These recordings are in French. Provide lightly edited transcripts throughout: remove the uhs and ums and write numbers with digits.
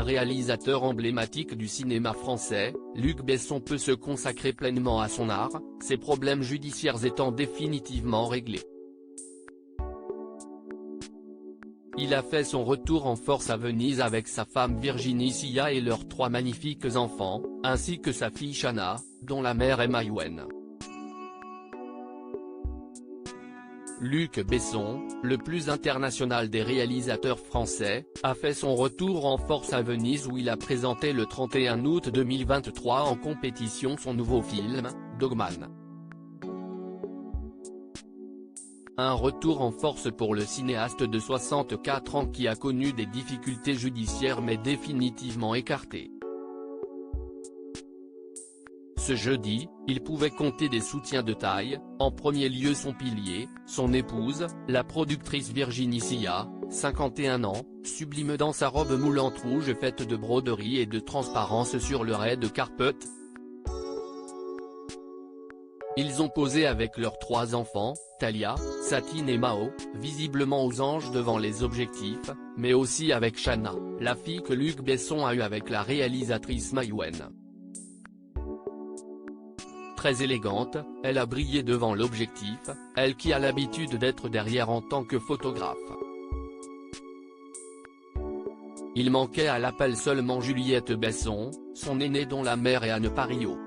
Réalisateur emblématique du cinéma français, Luc Besson peut se consacrer pleinement à son art, ses problèmes judiciaires étant définitivement réglés. Il a fait son retour en force à Venise avec sa femme Virginie Sia et leurs 3 magnifiques enfants, ainsi que sa fille Shanna, dont la mère est Maïwenn. Luc Besson, le plus international des réalisateurs français, a fait son retour en force à Venise où il a présenté le 31 août 2023 en compétition son nouveau film, Dogman. Un retour en force pour le cinéaste de 64 ans qui a connu des difficultés judiciaires mais définitivement écartées. Ce jeudi, il pouvait compter des soutiens de taille, en premier lieu son pilier, son épouse, la productrice Virginie Sia, 51 ans, sublime dans sa robe moulante rouge faite de broderie et de transparence sur le red carpet. Ils ont posé avec leurs 3 enfants, Talia, Satine et Mao, visiblement aux anges devant les objectifs, mais aussi avec Shanna, la fille que Luc Besson a eue avec la réalisatrice Maïwenn. Très élégante, elle a brillé devant l'objectif, elle qui a l'habitude d'être derrière en tant que photographe. Il manquait à l'appel seulement Juliette Besson, son aînée dont la mère est Anne Parillaud.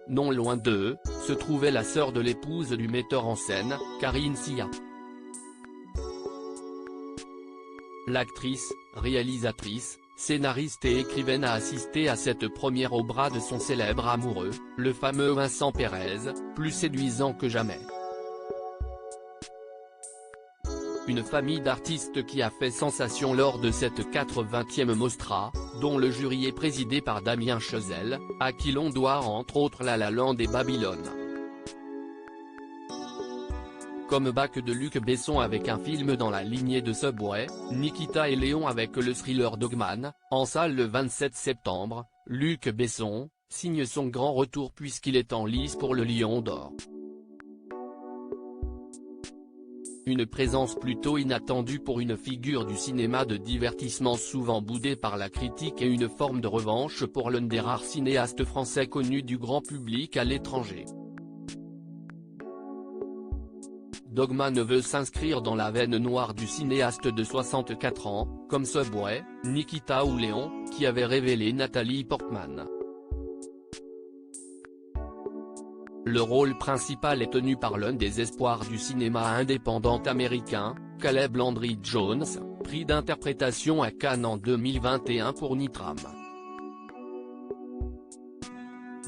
Non loin d'eux, se trouvait la sœur de l'épouse du metteur en scène, Karine Sia. L'actrice, réalisatrice, scénariste et écrivaine a assisté à cette première au bras de son célèbre amoureux, le fameux Vincent Pérez, plus séduisant que jamais. Une famille d'artistes qui a fait sensation lors de cette 80e Mostra, dont le jury est présidé par Damien Chazelle, à qui l'on doit entre autres La La Land et Babylone. Comeback de Luc Besson avec un film dans la lignée de Subway, Nikita et Léon avec le thriller Dogman, en salle le 27 septembre, Luc Besson signe son grand retour puisqu'il est en lice pour le Lion d'Or. Une présence plutôt inattendue pour une figure du cinéma de divertissement souvent boudée par la critique et une forme de revanche pour l'un des rares cinéastes français connus du grand public à l'étranger. Dogman veut s'inscrire dans la veine noire du cinéaste de 64 ans, comme Subway, Nikita ou Léon, qui avait révélé Nathalie Portman. Le rôle principal est tenu par l'un des espoirs du cinéma indépendant américain, Caleb Landry Jones, prix d'interprétation à Cannes en 2021 pour Nitram.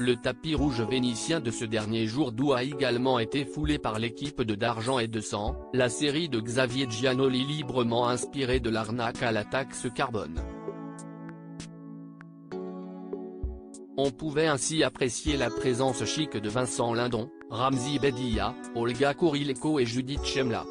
Le tapis rouge vénitien de ce dernier jour d'août a également été foulé par l'équipe de D'Argent et de Sang, la série de Xavier Giannoli librement inspirée de l'arnaque à la taxe carbone. On pouvait ainsi apprécier la présence chic de Vincent Lindon, Ramzy Bedia, Olga Kurylenko et Judith Chemla.